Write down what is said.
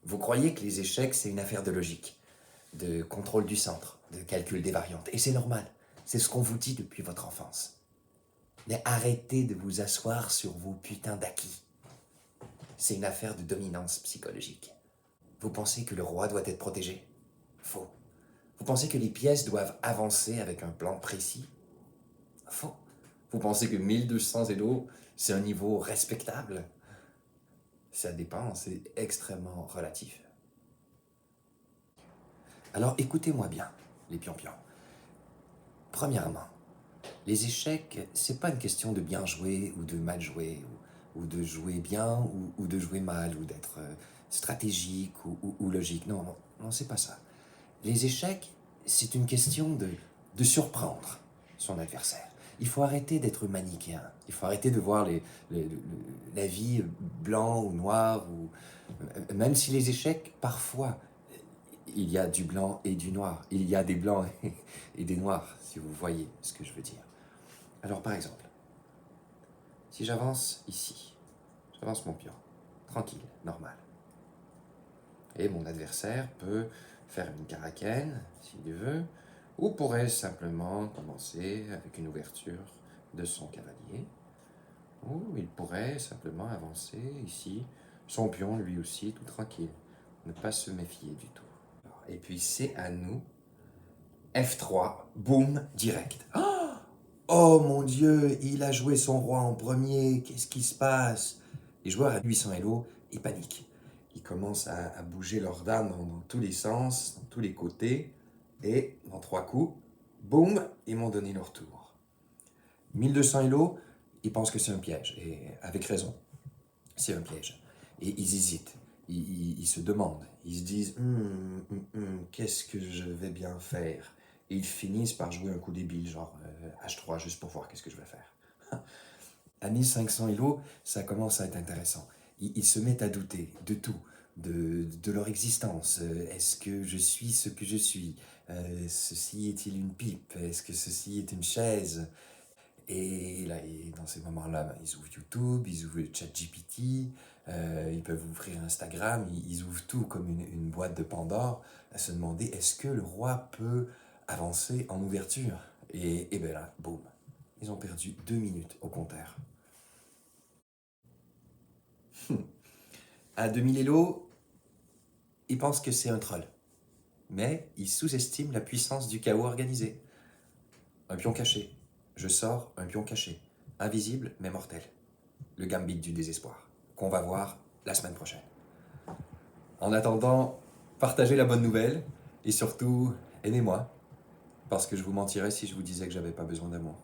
Vous croyez que les échecs, c'est une affaire de logique, de contrôle du centre, de calcul des variantes. Et c'est normal. C'est ce qu'on vous dit depuis votre enfance. Mais arrêtez de vous asseoir sur vos putains d'acquis. C'est une affaire de dominance psychologique. Vous pensez que le roi doit être protégé? Faux. Vous pensez que les pièces doivent avancer avec un plan précis? Faux. Vous pensez que 1200 élos, c'est un niveau respectable? Ça dépend, c'est extrêmement relatif. Alors écoutez-moi bien, les pions-pions. Premièrement, les échecs, c'est pas une question de bien jouer ou de mal jouer, ou de jouer bien ou de jouer mal, ou d'être stratégique ou logique. Non, non, non, c'est pas ça. Les échecs, c'est une question de surprendre son adversaire. Il faut arrêter d'être manichéen. Il faut arrêter de voir la vie blanc ou noir, ou même si les échecs, parfois, il y a du blanc et du noir. Il y a des blancs et des noirs, si vous voyez ce que je veux dire. Alors par exemple, si j'avance ici, j'avance mon pion, tranquille, normal. Et mon adversaire peut faire une caraquenne, s'il veut, ou pourrait simplement commencer avec une ouverture de son cavalier, ou il pourrait simplement avancer ici, son pion lui aussi, tout tranquille, ne pas se méfier du tout. Et puis c'est à nous, F3, boum, direct. Oh mon Dieu, il a joué son roi en premier, qu'est-ce qui se passe? Les joueurs à 800 Elo, ils paniquent. Ils commencent à bouger leurs dames dans tous les sens, dans tous les côtés, et en 3 coups, boum, ils m'ont donné leur tour. 1200 Elo, ils pensent que c'est un piège, et avec raison, c'est un piège. Et ils hésitent, ils se demandent, ils se disent qu'est-ce que je vais bien faire? Et ils finissent par jouer un coup débile, genre H3, juste pour voir qu'est-ce que je vais faire. À 1500 Elo, ça commence à être intéressant. Ils se mettent à douter de tout, de leur existence. Est-ce que je suis ce que je suis? Ceci est-il une pipe? Est-ce que ceci est une chaise? Et là, dans ces moments-là, ils ouvrent YouTube, ils ouvrent ChatGPT, ils peuvent ouvrir Instagram, ils ouvrent tout comme une boîte de Pandore, à se demander est-ce que le roi peut avancer en ouverture? Et bien là, boum, ils ont perdu 2 minutes au compteur. À 2000 Elo, ils pensent que c'est un troll, mais ils sous-estiment la puissance du chaos organisé. Un pion caché. Je sors un pion caché. Invisible mais mortel. Le gambit du désespoir, qu'on va voir la semaine prochaine. En attendant, partagez la bonne nouvelle et surtout, aimez-moi, parce que je vous mentirais si je vous disais que j'avais pas besoin d'amour.